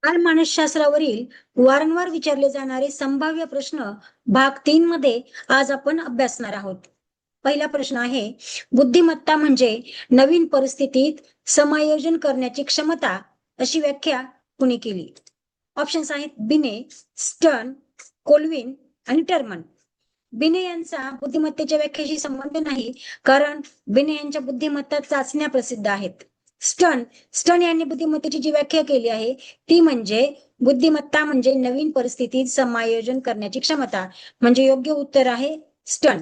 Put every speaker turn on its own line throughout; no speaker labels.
बालमानसशास्त्रावरील वारंवार विचारले जाणारे संभाव्य प्रश्न भाग 3 मध्ये आज आपण अभ्यासणार आहोत. पहिला प्रश्न आहे, बुद्धिमत्ता म्हणजे नवीन परिस्थितीत समायोजन करण्याची क्षमता, अशी व्याख्या कुणी केली? ऑप्शन्स आहेत बिने, स्टर्न, कोल्विन आणि टर्मन. बिने यांचा बुद्धिमत्तेच्या व्याख्येशी संबंध नाही, कारण बिने यांच्या बुद्धिमत्ता चाचण्या प्रसिद्ध आहेत. स्टर्न स्टर्न यांनी बुद्धिमत्तेची जी व्याख्या केली आहे ती म्हणजे बुद्धिमत्ता म्हणजे नवीन परिस्थितीत समायोजन करण्याची क्षमता. म्हणजे योग्य उत्तर आहे स्टर्न.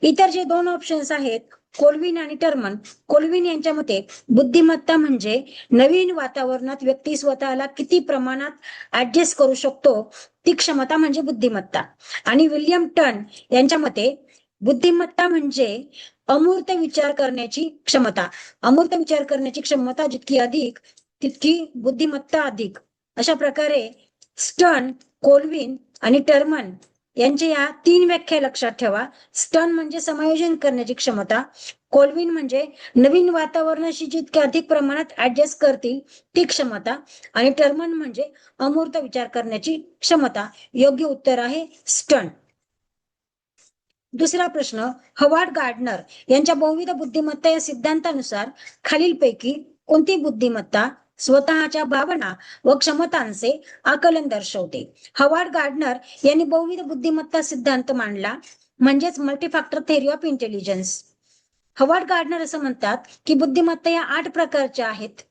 इतर जे दोन ऑप्शन्स आहेत कोल्विन आणि टर्मन, कोल्विन यांच्या मते बुद्धिमत्ता म्हणजे नवीन वातावरणात व्यक्ती स्वतःला किती प्रमाणात ऍडजस्ट करू शकतो ती क्षमता म्हणजे बुद्धिमत्ता. आणि विल्यम टर्न यांच्या मते बुद्धिमत्ता म्हणजे अमूर्त विचार करण्याची क्षमता. अमूर्त विचार करण्याची क्षमता जितकी अधिक तितकी बुद्धिमत्ता अधिक. अशा प्रकारे स्टर्न, कोल्विन आणि टर्मन यांच्या या 3 व्याख्या लक्षात ठेवा. स्टर्न म्हणजे समायोजन करण्याची क्षमता, कोल्विन म्हणजे नवीन वातावरणाशी जितक्या अधिक प्रमाणात ऍडजस्ट करतील ती क्षमता, आणि टर्मन म्हणजे अमूर्त विचार करण्याची क्षमता. योग्य उत्तर आहे स्टर्न. दुसरा प्रश्न, हवार्ड गार्डनर यांच्या बहुविध बुद्धिमत्ता या सिद्धांतानुसार खालीलपैकी कोणती बुद्धिमत्ता स्वतःच्या भावना व क्षमतांचे आकलन दर्शवते? हवार्ड गार्डनर यांनी बहुविध बुद्धिमत्ता सिद्धांत मांडला, म्हणजेच multifactor theory of intelligence. Howard Gardner असं म्हणतात की बुद्धिमत्ता या 8 प्रकारच्या आहेत.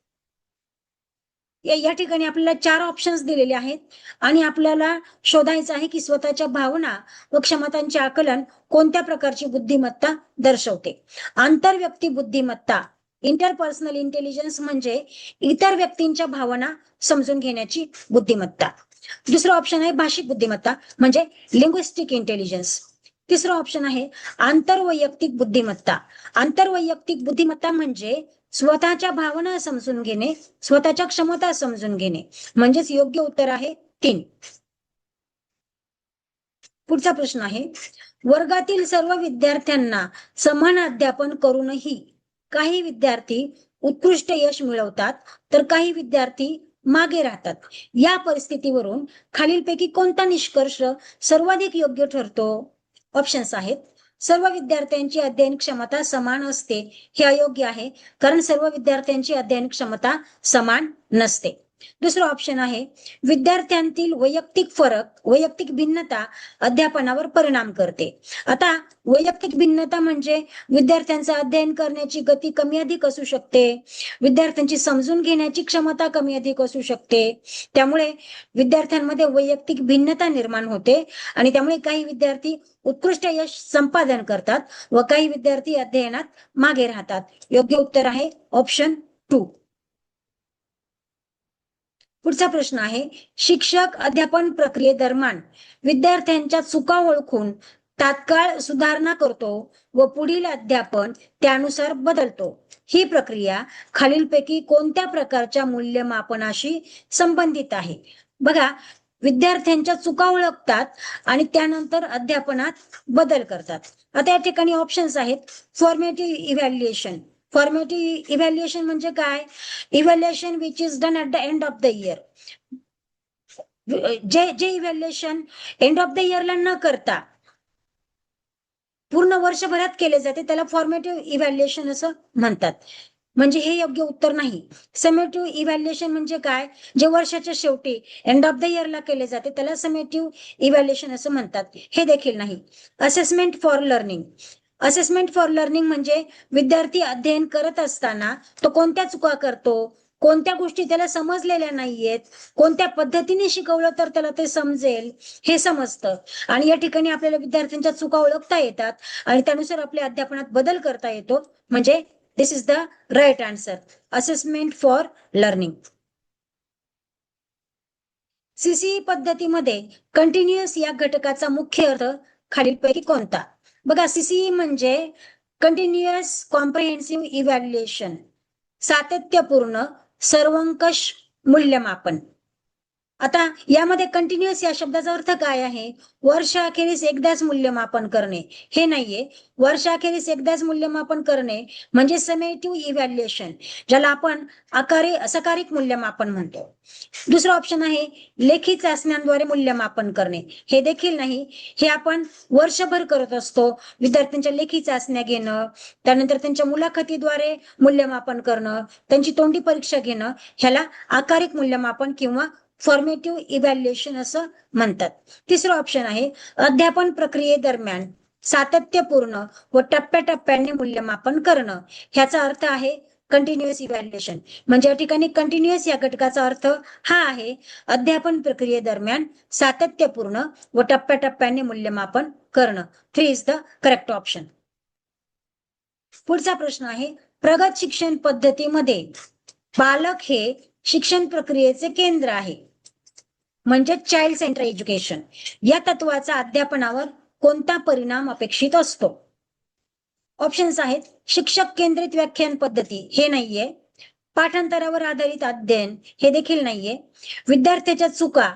या ठिकाणी आपल्याला 4 ऑप्शन्स दिलेले आहेत आणि आपल्याला शोधायचं आहे की स्वतःच्या भावना व क्षमतांचे आकलन कोणत्या प्रकारची बुद्धिमत्ता दर्शवते. आंतरव्यक्ती बुद्धिमत्ता, इंटरपर्सनल इंटेलिजन्स म्हणजे इतर व्यक्तींच्या भावना समजून घेण्याची बुद्धिमत्ता. दुसरं ऑप्शन आहे भाषिक बुद्धिमत्ता म्हणजे लिंग्विस्टिक इंटेलिजन्स. तिसरं ऑप्शन आहे आंतरवैयक्तिक बुद्धिमत्ता. आंतरवैयक्तिक बुद्धिमत्ता म्हणजे स्वतःच्या भावना समजून घेणे, स्वतःच्या क्षमता समजून घेणे. म्हणजेच योग्य उत्तर आहे 3. पुढचा प्रश्न आहे, वर्गातील सर्व विद्यार्थ्यांना समान अध्यापन करूनही काही विद्यार्थी उत्कृष्ट यश मिळवतात तर काही विद्यार्थी मागे राहतात. या परिस्थितीवरून खालीलपैकी कोणता निष्कर्ष सर्वाधिक योग्य ठरतो? ऑप्शन्स आहेत, सर्व विद्यार्थ्यांची अध्ययन क्षमता समान असते. हे अयोग्य आहे, कारण सर्व विद्यार्थ्यांची अध्ययन क्षमता समान नसते. दुसरं ऑप्शन आहे, विद्यार्थ्यांतील वैयक्तिक फरक, वैयक्तिक भिन्नता अध्यापनावर परिणाम करते. आता वैयक्तिक भिन्नता म्हणजे विद्यार्थ्यांचं अध्ययन करण्याची गती कमी अधिक असू शकते, विद्यार्थ्यांची समजून घेण्याची क्षमता कमी अधिक असू शकते. त्यामुळे विद्यार्थ्यांमध्ये वैयक्तिक भिन्नता निर्माण होते आणि त्यामुळे काही विद्यार्थी उत्कृष्ट यश संपादन करतात व काही विद्यार्थी अध्ययनात मागे राहतात. योग्य उत्तर आहे ऑप्शन 2. पुढचा प्रश्न आहे, शिक्षक अध्यापन प्रक्रियेदरम्यान विद्यार्थ्यांच्या चुका ओळखून तात्काळ सुधारणा करतो व पुढील अध्यापन त्यानुसार बदलतो. ही प्रक्रिया खालीलपैकी कोणत्या प्रकारच्या मूल्यमापनाशी संबंधित आहे? बघा, विद्यार्थ्यांच्या चुका ओळखतात आणि त्यानंतर अध्यापनात बदल करतात. आता या ठिकाणी ऑप्शन्स आहेत, फॉर्मेटिव्ह इव्हॅल्युएशन. फॉर्मेटिव्ह इव्हॅल्युएशन म्हणजे काय? Evaluation which is done at the end of the year. जे इव्हॅल्युएशन एंड ऑफ द इयरला न करता पूर्ण वर्षभरात केले जाते त्याला फॉर्मेटिव्ह इव्हॅल्युएशन असं म्हणतात. म्हणजे हे योग्य उत्तर नाही. समेटिव्ह इव्हॅल्युएशन म्हणजे काय? जे वर्षाच्या शेवटी एंड ऑफ द इयरला केले जाते त्याला समेटिव्ह इव्हॅल्युएशन असं म्हणतात. हे देखील नाही. Assessment for learning. Assessment for learning म्हणजे विद्यार्थी अध्ययन करत असताना तो कोणत्या चुका करतो, कोणत्या गोष्टी त्याला समजलेल्या नाहीयेत, कोणत्या पद्धतीने शिकवलं तर त्याला ते समजेल हे समजतं. आणि या ठिकाणी आपल्याला विद्यार्थ्यांच्या चुका ओळखता येतात आणि त्यानुसार आपल्या अध्यापनात बदल करता येतो. म्हणजे this is the right answer, assessment for learning. CCE पद्धतीमध्ये कंटिन्युअस या घटकाचा मुख्य अर्थ खालीलपैकी कोणता? बघा, सीसीई म्हणजे कंटिन्युअस कॉम्प्रिहेन्सिव्ह इव्हॅल्युएशन, सातत्यपूर्ण सर्वंकष मूल्यमापन. आता यामध्ये कंटिन्युअस या शब्दाचा अर्थ काय आहे? वर्षाखेरीस एकदाच मूल्यमापन करणे हे नाहीये. वर्षाखेरीस एकदाच मूल्यमापन करणे म्हणजे समेटिव्ह इव्हॅल्युएशन, ज्याला आपण सकारिक मूल्यमापन म्हणतो. दुसरा ऑप्शन आहे लेखी चाचण्यांद्वारे मूल्यमापन करणे, हे देखील नाही. हे आपण वर्षभर करत असतो. विद्यार्थ्यांच्या लेखी चाचण्या घेणं, त्यानंतर त्यांच्या मुलाखतीद्वारे मूल्यमापन करणं, त्यांची तोंडी परीक्षा घेणं, ह्याला आकारिक मूल्यमापन किंवा फॉर्मेटिव्ह इव्हॅल्युएशन असं म्हणतात. तिसरं ऑप्शन आहे अध्यापन प्रक्रियेदरम्यान सातत्यपूर्ण व टप्प्याटप्प्याने मूल्यमापन करणं. ह्याचा अर्थ आहे कंटिन्युअस इव्हॅल्युएशन. म्हणजे या ठिकाणी कंटिन्युअस या घटकाचा अर्थ हा आहे अध्यापन प्रक्रियेदरम्यान सातत्यपूर्ण व टप्प्याटप्प्याने मूल्यमापन करणं. 3 इज द करेक्ट ऑप्शन. पुढचा प्रश्न आहे प्रगत शिक्षण पद्धतीमध्ये बालक हे शिक्षण प्रक्रियेचे केंद्र आहे, म्हणजे चाइल्ड सेंटर एज्युकेशन. या तत्वाचा अध्यापनावर कोणता परिणाम अपेक्षित असतो? ऑप्शन्स आहेत शिक्षक केंद्रित व्याख्यान पद्धती, हे नाहीये. पाठांतरावर आधारित अध्ययन, हे देखील नाहीये. विद्यार्थ्याच्या चुका,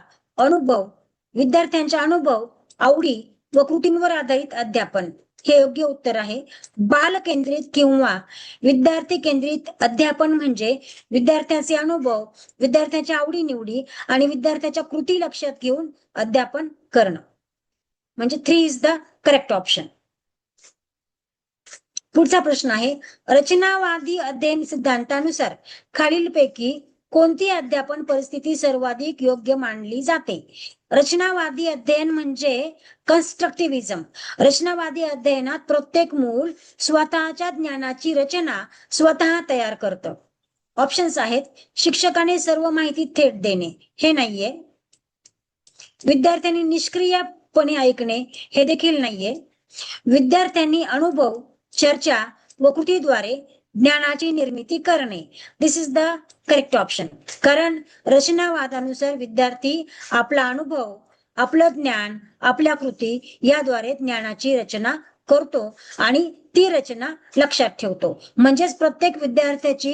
विद्यार्थ्यांच्या अनुभव, आवडी व कृतींवर आधारित अध्यापन, हे योग्य उत्तर आहे. बाल केंद्रित किंवा विद्यार्थी केंद्रित अध्यापन म्हणजे विद्यार्थ्याचे अनुभव, विद्यार्थ्याच्या आवडी-निवडी आणि विद्यार्थ्याच्या कृती लक्षात घेऊन अध्यापन करणं. म्हणजे 3 इज द करेक्ट ऑप्शन. पुढचा प्रश्न आहे रचनावादी अध्ययन सिद्धांतानुसार खालीलपैकी कोणती अध्यापन परिस्थिती सर्वाधिक योग्य मानली जाते? रचनावादी अध्ययन म्हणजे कन्स्ट्रक्टिव्हिजम. रचनावादी अध्ययनात प्रत्येक मूल स्वतःच्या ज्ञानाची रचना स्वतः तयार करतं. ऑप्शन्स आहेत शिक्षकाने सर्व माहिती थेट देणे, हे नाहीये. विद्यार्थ्यांनी निष्क्रियपणे ऐकणे, हे देखील नाहीये. विद्यार्थ्यांनी अनुभव, चर्चा व कृतीद्वारे ज्ञानाची निर्मिती करणे. दिस इज द करेक्ट ऑप्शन. कारण रचनावादानुसार विद्यार्थी आपला अनुभव, आपलं ज्ञान, आपल्या कृती याद्वारे ज्ञानाची रचना करतो आणि ती रचना लक्षात ठेवतो. म्हणजेच प्रत्येक विद्यार्थ्याची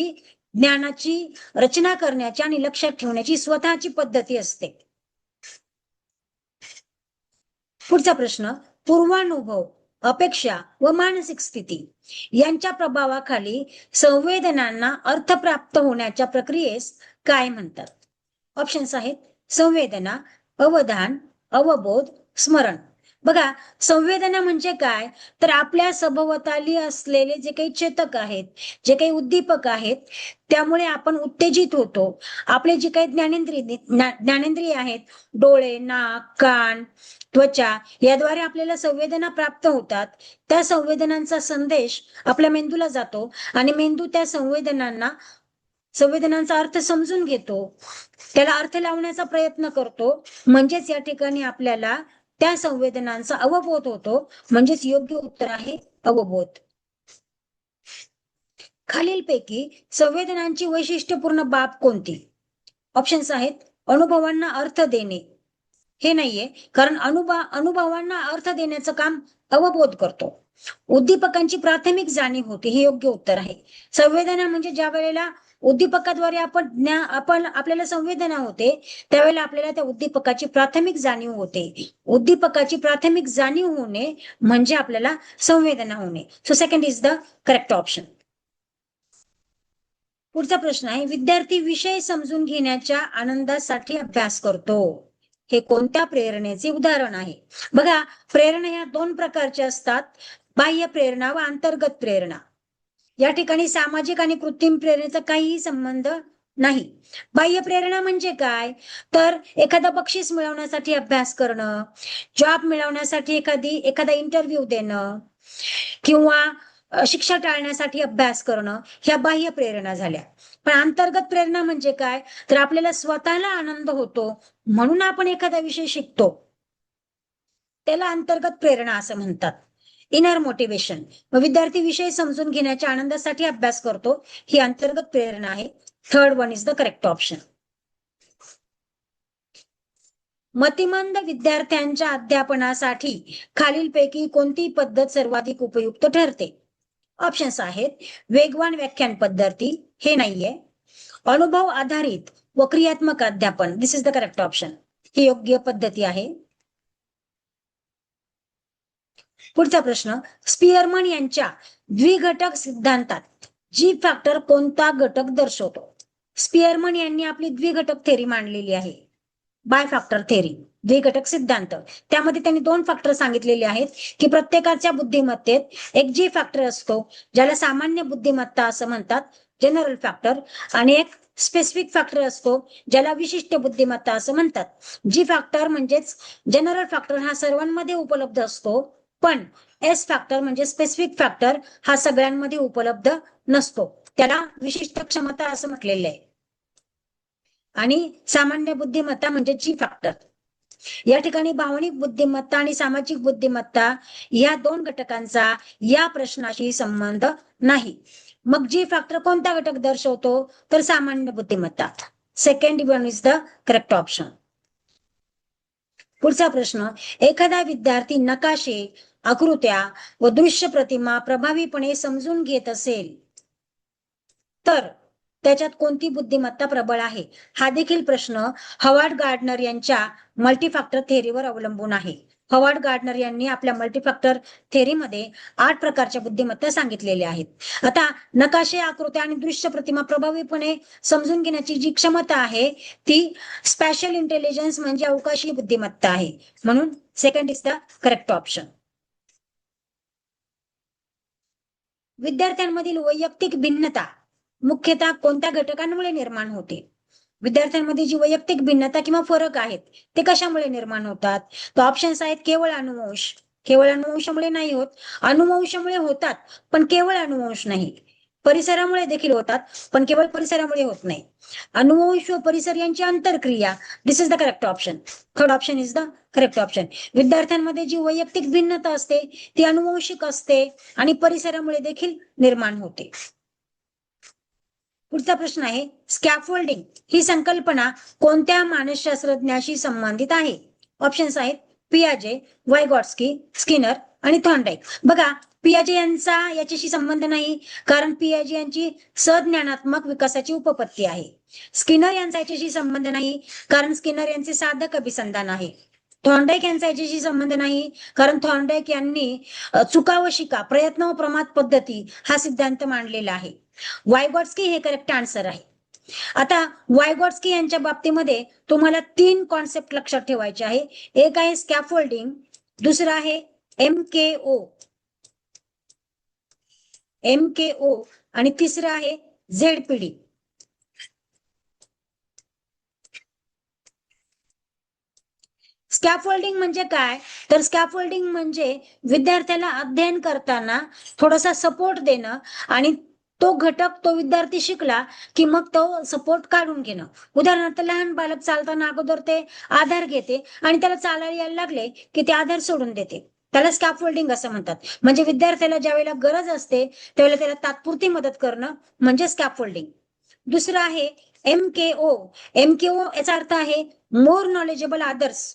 ज्ञानाची रचना करण्याची आणि लक्षात ठेवण्याची स्वतःची पद्धती असते. पुढचा प्रश्न पूर्वानुभव, अपेक्षा व मानसिक स्थिती यांच्या प्रभावाखाली संवेदनांना अर्थ प्राप्त होण्याच्या प्रक्रियेस काय म्हणतात? ऑप्शन्स आहेत संवेदना, अवधान, अवबोध, स्मरण. बघा संवेदना म्हणजे काय, तर आपल्या सभोवताली असलेले जे काही चेतक आहेत, जे काही उद्दीपक आहेत, त्यामुळे आपण उत्तेजित होतो. आपले जे काही ज्ञानेंद्रिय आहेत, डोळे, नाक, कान, त्वचा याद्वारे आपल्याला संवेदना प्राप्त होतात. त्या संवेदनांचा संदेश आपल्या मेंदूला जातो आणि मेंदू त्या संवेदनांचा अर्थ समजून घेतो, त्याला अर्थ लावण्याचा प्रयत्न करतो. म्हणजेच या ठिकाणी आपल्याला त्या संवेदनांचा अवबोध होतो. म्हणजेच योग्य उत्तर आहे अवबोध. खालीलपैकी संवेदनांची वैशिष्ट्यपूर्ण बाब कोणती? ऑप्शन्स आहेत अनुभवांना अर्थ देणे, हे नाहीये. कारण अनुभवांना अर्थ देण्याचं काम अवबोध करतो. उद्दीपकांची प्राथमिक जाणीव होते, हे योग्य उत्तर आहे. संवेदना म्हणजे ज्या वेळेला उद्दीपकाद्वारे आपल्याला संवेदना होते, त्यावेळेला आपल्याला त्या उद्दीपकाची प्राथमिक जाणीव होते. उद्दीपकाची प्राथमिक जाणीव होणे म्हणजे आपल्याला संवेदना होणे. So second is the correct option. पुढचा प्रश्न आहे विद्यार्थी विषय समजून घेण्याच्या आनंदासाठी अभ्यास करतो, हे कोणत्या प्रेरणेचे उदाहरण आहे? बघा प्रेरणा ह्या 2 प्रकारच्या असतात, बाह्य प्रेरणा व अंतर्गत प्रेरणा. या ठिकाणी सामाजिक आणि कृत्रिम प्रेरणेचा काहीही संबंध नाही. बाह्य प्रेरणा म्हणजे काय, तर एखादा बक्षीस मिळवण्यासाठी अभ्यास करणं, जॉब मिळवण्यासाठी एखादा इंटरव्ह्यू देणं किंवा शिक्षा टाळण्यासाठी अभ्यास करणं, ह्या बाह्य प्रेरणा झाल्या. पण अंतर्गत प्रेरणा म्हणजे काय, तर आपल्याला स्वतःला आनंद होतो म्हणून आपण एखादा विषय शिकतो, त्याला अंतर्गत प्रेरणा असं म्हणतात. Inner motivation. विद्यार्थी विषय समजून घेण्याच्या आनंदासाठी अभ्यास करतो, ही अंतर्गत प्रेरणा आहे. Third one is the correct option. मतिमंद विद्यार्थ्यांच्या अध्यापनासाठी खालीलपैकी कोणती पद्धत सर्वाधिक उपयुक्त ठरते? ऑप्शन्स आहेत वेगवान व्याख्यान पद्धती, हे नाहीये. अनुभव आधारित व क्रियात्मक अध्यापन. दिस इज द करेक्ट ऑप्शन. ही योग्य पद्धती आहे. पुढचा प्रश्न, स्पियरमन यांच्या द्विघटक सिद्धांतात जी फॅक्टर कोणता घटक दर्शवतो? स्पियरमन यांनी आपली द्विघटक थेरी मांडलेली आहे, बाय फॅक्टर थेरी, द्विघटक सिद्धांत. त्यामध्ये त्यांनी 2 फॅक्टर सांगितलेले आहेत की प्रत्येकाच्या बुद्धिमत्तेत एक जी फॅक्टर असतो ज्याला सामान्य बुद्धिमत्ता असं म्हणतात, जनरल फॅक्टर, आणि एक स्पेसिफिक फॅक्टर असतो ज्याला विशिष्ट बुद्धिमत्ता असं म्हणतात. जी फॅक्टर म्हणजेच जनरल फॅक्टर हा सर्वांमध्ये उपलब्ध असतो, पण एस फॅक्टर म्हणजे स्पेसिफिक फॅक्टर हा सगळ्यांमध्ये उपलब्ध नसतो, त्याला विशिष्ट क्षमता असं म्हटलेलं आहे. आणि सामान्य बुद्धिमत्ता म्हणजे जी फॅक्टर. या ठिकाणी भावनिक बुद्धिमत्ता आणि सामाजिक बुद्धिमत्ता या 2 घटकांचा या प्रश्नाशी संबंध नाही. मग जी फॅक्टर कोणता घटक दर्शवतो? तर सामान्य बुद्धिमत्ता. Second one is the correct option. पुढचा प्रश्न, एखादा विद्यार्थी नकाशे, आकृत्या व दृश्य प्रतिमा प्रभावीपणे समजून घेत असेल तर त्याच्यात कोणती बुद्धिमत्ता प्रबळ आहे? हा देखील प्रश्न हॉवर्ड गार्डनर यांच्या मल्टीफॅक्टर थेरीवर अवलंबून आहे. हॉवर्ड गार्डनर यांनी आपल्या मल्टीफॅक्टर थेरीमध्ये 8 प्रकारच्या बुद्धिमत्ता सांगितलेल्या आहेत. आता नकाशे, आकृत्या आणि दृश्य प्रतिमा प्रभावीपणे समजून घेण्याची जी क्षमता आहे ती स्पॅशल इंटेलिजन्स म्हणजे अवकाशीय बुद्धिमत्ता आहे. म्हणून second is the correct option. विद्यार्थ्यांमधील वैयक्तिक भिन्नता मुख्यतः कोणत्या घटकांमुळे निर्माण होते? विद्यार्थ्यांमध्ये जी वैयक्तिक भिन्नता किंवा फरक आहेत ते कशामुळे निर्माण होतात? तर ऑप्शन्स आहेत केवळ अनुवंश. केवळ अनुवंशामुळे नाही होत, अनुवंशामुळे होतात पण केवळ अनुवंश नाही. परिसरामुळे देखील होतात पण केवळ परिसरामुळे होत नाही. अनुवंश व परिसर यांची आंतरक्रिया. This is the correct option. Third option is the correct option. विद्यार्थ्यांमध्ये जी वैयक्तिक भिन्नता असते ती अनुवंशिक असते आणि परिसरामुळे देखील निर्माण होते. पुढचा प्रश्न आहे, स्कॅफोल्डिंग ही संकल्पना कोणत्या मानसशास्त्रज्ञाशी संबंधित आहे? ऑप्शन्स आहेत पियाजे, वायगॉट्स्की, स्किनर आणि थॉर्नडाईक. बघा, पियाजे यांचा याच्याशी संबंध नाही कारण पियाजे यांची संज्ञानात्मक विकासाची उपपत्ती आहे. स्किनर यांचा याच्याशी संबंध नाही कारण स्किनर यांचे साधक अभिसंधान आहे. थॉर्नडाईक यांचा याच्याशी संबंध नाही कारण थॉर्नडाईक यांनी चुका व शिका, प्रयत्न व प्रमाद पद्धती हा सिद्धांत मांडलेला आहे. वायगॉट्स्की हे करेक्ट आन्सर आहे. आता वायगॉट्स्की यांच्या बाबतीमध्ये तुम्हाला 3 कॉन्सेप्ट लक्षात ठेवायचे आहे. एक आहे स्कॅफोल्डिंग, दुसरं आहे एमकेओ आणि तिसरं आहे झेडपीडी. स्कॅफोल्डिंग म्हणजे काय? तर स्कॅफोल्डिंग म्हणजे विद्यार्थ्याला अध्ययन करताना थोडासा सपोर्ट देणं आणि तो घटक तो विद्यार्थी शिकला की मग तो सपोर्ट काढून घेणं. उदाहरणार्थ लहान बालक चालताना अगोदर ते आधार घेते आणि त्याला चालायला यायला लागले की ते आधार सोडून देते, त्याला स्कॅफोल्डिंग असं म्हणतात. म्हणजे विद्यार्थ्याला ज्या वेळेला गरज असते त्यावेळेला त्याला तात्पुरती मदत करणं म्हणजे स्कॅफोल्डिंग. दुसरं आहे एमकेओ. एमकेओ याचा अर्थ आहे more knowledgeable others.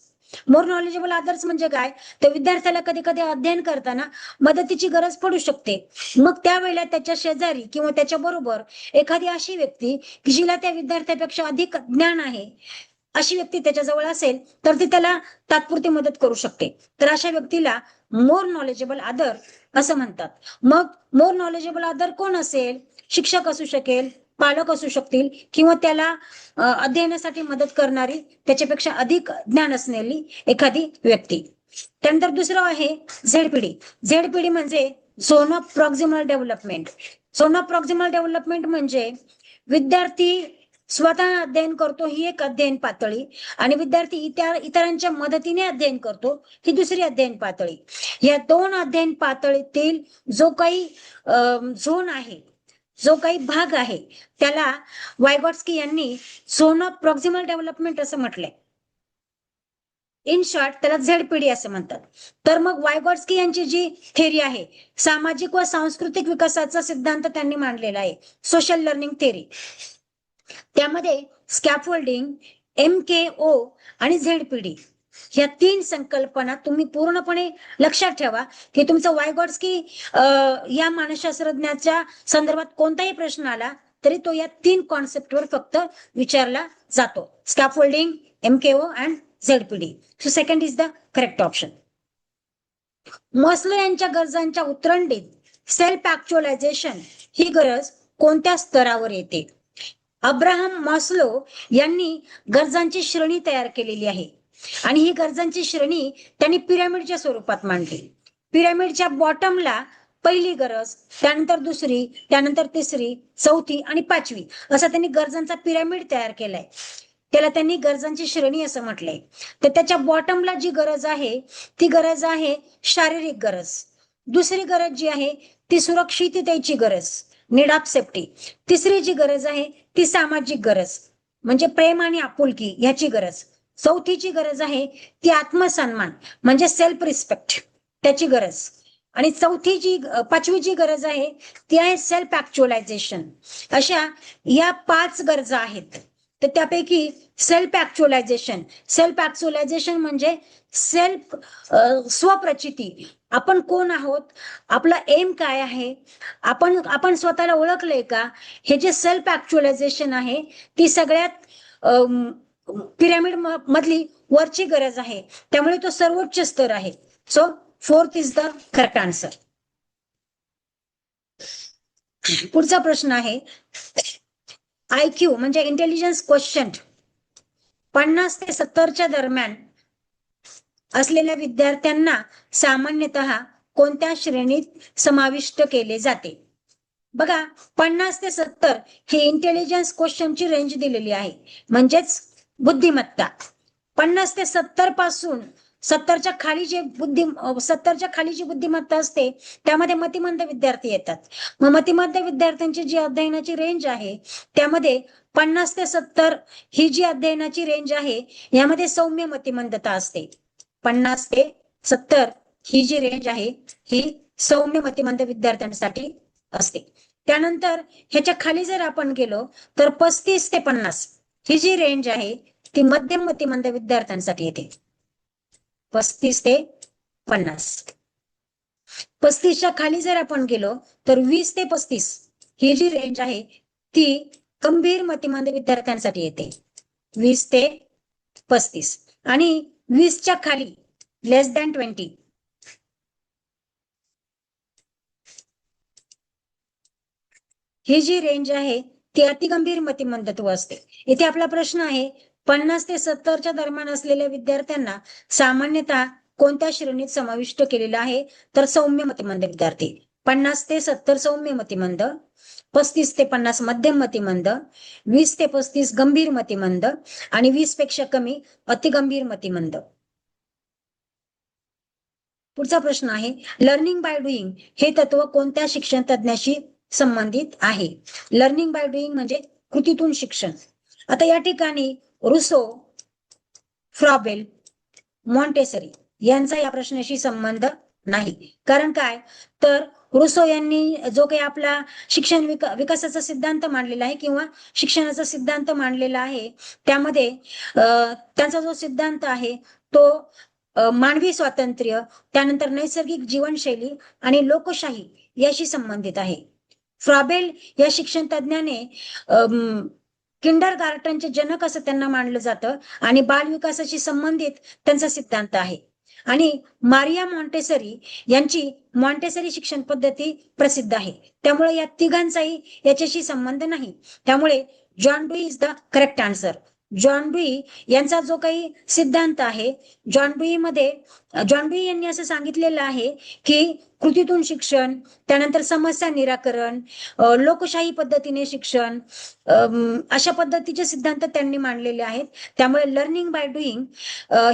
More knowledgeable others म्हणजे काय? तर विद्यार्थ्याला कधी कधी अध्ययन करताना मदतीची गरज पडू शकते, मग त्यावेळेला त्याच्या शेजारी किंवा त्याच्या बरोबर एखादी अशी व्यक्ती की जिला त्या विद्यार्थ्यापेक्षा अधिक ज्ञान आहे अशी व्यक्ती त्याच्याजवळ असेल तर ती त्याला तात्पुरती मदत करू शकते. तर अशा व्यक्तीला मोर नॉलेजेबल अदर असं म्हणतात. मग मोर नॉलेजेबल अदर कोण असेल? शिक्षक असू शकेल, पालक असू शकतील किंवा त्याला अध्ययनासाठी मदत करणारी त्याच्यापेक्षा अधिक ज्ञान असलेली एखादी व्यक्ती. त्यानंतर दुसरं आहे झेडपीडी. झेडपीडी म्हणजे zone of proximal development. Zone of proximal development म्हणजे विद्यार्थी स्वतः अध्ययन करतो ही एक अध्ययन पातळी आणि विद्यार्थी इतरांच्या मदतीने अध्ययन करतो ही दुसरी अध्ययन पातळी. या 2 अध्ययन पातळीतील जो काही झोन आहे, जो काही भाग आहे त्याला वायगॉट्स्की यांनी झोन ऑफ प्रॉक्सिमल डेव्हलपमेंट असं म्हटलंय. इन शॉर्ट त्याला झेडपीडी असं म्हणतात. तर मग वायगॉट्स्की यांची जी थेरी आहे, सामाजिक व सांस्कृतिक विकासाचा सिद्धांत त्यांनी मांडलेला आहे, सोशल लर्निंग थेरी. त्यामध्ये स्कॅफोल्डिंग, एमकेओ आणि झेडपीडी या 3 संकल्पना तुम्ही पूर्णपणे लक्षात ठेवा की तुमचं वायगॉट्स्की या मानसशास्त्रज्ञाच्या संदर्भात कोणताही प्रश्न आला तरी तो या 3 कॉन्सेप्टवर फक्त विचारला जातो. स्कॅफोल्डिंग, MKO and ZPD. So second is the correct option. Maslow यांच्या गरजांच्या उतरंडीत सेल्फ ऍक्च्युअलायझेशन ही गरज कोणत्या स्तरावर येते? अब्राहम मॉस्लो यांनी गरजांची श्रेणी तयार केलेली आहे आणि ही गरजांची श्रेणी त्यांनी पिरामिडच्या स्वरूपात मांडली. पिरामिडच्या बॉटमला पहिली गरज, त्यानंतर दुसरी, त्यानंतर तिसरी, चौथी आणि पाचवी असा त्यांनी गरजांचा पिरामिड तयार केलाय. त्याला त्यांनी गरजांची श्रेणी असं म्हटलंय. तर त्याच्या बॉटमला जी गरज आहे ती गरज आहे शारीरिक गरज. दुसरी गरज जी आहे ती सुरक्षिततेची गरज, नीड ऑफ सेफ्टी. तिसरी जी गरज आहे ती सामाजिक गरज म्हणजे प्रेम आणि आपुलकी ह्याची गरज. चौथीची गरज आहे ती आत्मसन्मान म्हणजे सेल्फ रिस्पेक्ट त्याची गरज. आणि पाचवी जी गरज आहे ती आहे सेल्फ ऍक्च्युअलायझेशन. अशा या 5 गरजा आहेत. तर त्यापैकी सेल्फ ऍक्च्युअलायझेशन म्हणजे स्वप्रचिती, आपण कोण आहोत, आपला एम काय आहे, आपण स्वतःला ओळखलंय का, हे जे सेल्फ ऍक्च्युअलायझेशन आहे ती सगळ्यात पिरामिड मधली वरची गरज आहे. त्यामुळे तो सर्वोच्च स्तर आहे. So 4th is the correct answer. पुढचा प्रश्न आहे IQ म्हणजे इंटेलिजन्स क्वेश्चन 50 ते 70च्या दरम्यान असलेल्या विद्यार्थ्यांना सामान्यतः कोणत्या श्रेणीत समाविष्ट केले जाते? बघा, 50 ते 70 ही इंटेलिजन्स क्वेश्चनची रेंज दिलेली आहे म्हणजेच बुद्धिमत्ता. 50 ते 70 पासून 70च्या खाली जी बुद्धिमत्ता असते त्यामध्ये मतिमंद विद्यार्थी येतात. मग मतिमंद विद्यार्थ्यांची जी अध्ययनाची रेंज आहे त्यामध्ये 50 ते 70 ही जी अध्ययनाची रेंज आहे यामध्ये सौम्य मतिमंदता असते. 50 ते 70 ही जी रेंज आहे ही सौम्य मतिमंद विद्यार्थ्यांसाठी असते. त्यानंतर ह्याच्या खाली जर आपण गेलो तर 35 ते 50 ही जी रेंज आहे ती मध्यम मतिमंद विद्यार्थ्यांसाठी येते. 35 ते 50. 35च्या खाली जर आपण गेलो तर 20 ते 35 ही जी रेंज आहे ती गंभीर मतिमंद विद्यार्थ्यांसाठी येते. 20 ते 35 आणि 20च्या खाली लेस दॅन 20 ही जी रेंज आहे ती अतिगंभीर मतिमंदत्व असते. इथे आपला प्रश्न आहे 50 ते 70च्या दरम्यान असलेल्या विद्यार्थ्यांना सामान्यतः कोणत्या श्रेणीत समाविष्ट केलेला आहे? तर सौम्य मतिमंद विद्यार्थी. 50 ते 70 सौम्य मतिमंद, 35 ते 50 मध्यम मतिमंद, 20 ते 35 गंभीर मतिमंद आणि 20 पेक्षा कमी अतिगंभीर मतिमंद. पुढचा प्रश्न आहे लर्निंग बाय डुईंग हे तत्व कोणत्या शिक्षण तज्ञाशी संबंधित आहे? लर्निंग बाय डुईंग म्हणजे कृतीतून शिक्षण. आता या ठिकाणी रुसो, फ्रॉबेल, मॉन्टेसरी यांचा या प्रश्नाशी संबंध नाही. कारण काय, तर रुसो यांनी जो काही आपला शिक्षण विकासाचा सिद्धांत मांडलेला आहे किंवा शिक्षणाचा सिद्धांत मांडलेला आहे त्यामध्ये त्यांचा जो सिद्धांत आहे तो मानवी स्वातंत्र्य, त्यानंतर नैसर्गिक जीवनशैली आणि लोकशाही याशी संबंधित आहे. फ्रॉबेल या शिक्षण तज्ञाने किंडर गार्टनचे जनक असं त्यांना मानलं जातं आणि बालविकासाशी संबंधित त्यांचा सिद्धांत आहे. आणि मारिया मॉन्टेसरी यांची मॉन्टेसरी शिक्षण पद्धती प्रसिद्ध आहे. त्यामुळे या तिघांचाही याच्याशी संबंध नाही. त्यामुळे John dewy is the correct answer. John dewy यांचा जो काही सिद्धांत आहे, जॉन डुई यांनी असं सांगितलेलं आहे की कृतीतून शिक्षण, त्यानंतर समस्या निराकरण, लोकशाही पद्धतीने शिक्षण, अशा पद्धतीचे सिद्धांत त्यांनी मांडलेले आहेत. त्यामुळे लर्निंग बाय डुईंग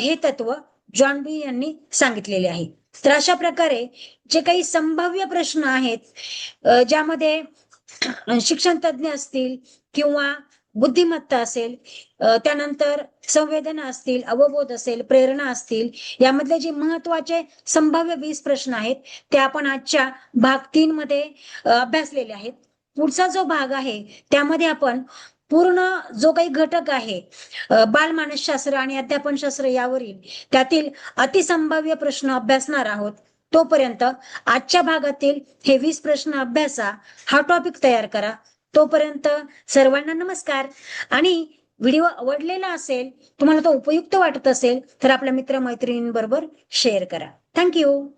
हे तत्व जॉन डुई यांनी सांगितलेले आहे. तर अशा प्रकारे जे काही संभाव्य प्रश्न आहेत ज्यामध्ये शिक्षण तज्ञ असतील किंवा बुद्धिमत्ता असेल, त्यानंतर संवेदना असतील, अवबोध असेल, प्रेरणा असतील, यामधले जे महत्वाचे संभाव्य 20 प्रश्न आहेत ते आपण आजच्या भाग 3 मध्ये अभ्यासलेले आहेत. पुढचा जो भाग आहे त्यामध्ये आपण पूर्ण जो काही घटक आहे बालमानसशास्त्र आणि अध्यापनशास्त्र यावरील त्यातील अतिसंभाव्य प्रश्न अभ्यासणार आहोत. तोपर्यंत आजच्या भागातील हे 20 प्रश्न अभ्यासा, हा टॉपिक तयार करा. तोपर्यंत सर्वांना नमस्कार. आणि व्हिडिओ आवडलेला असेल, तुम्हाला तो उपयुक्त वाटत असेल तर आपल्या मित्रमैत्रिणींबरोबर शेअर करा. थँक्यू.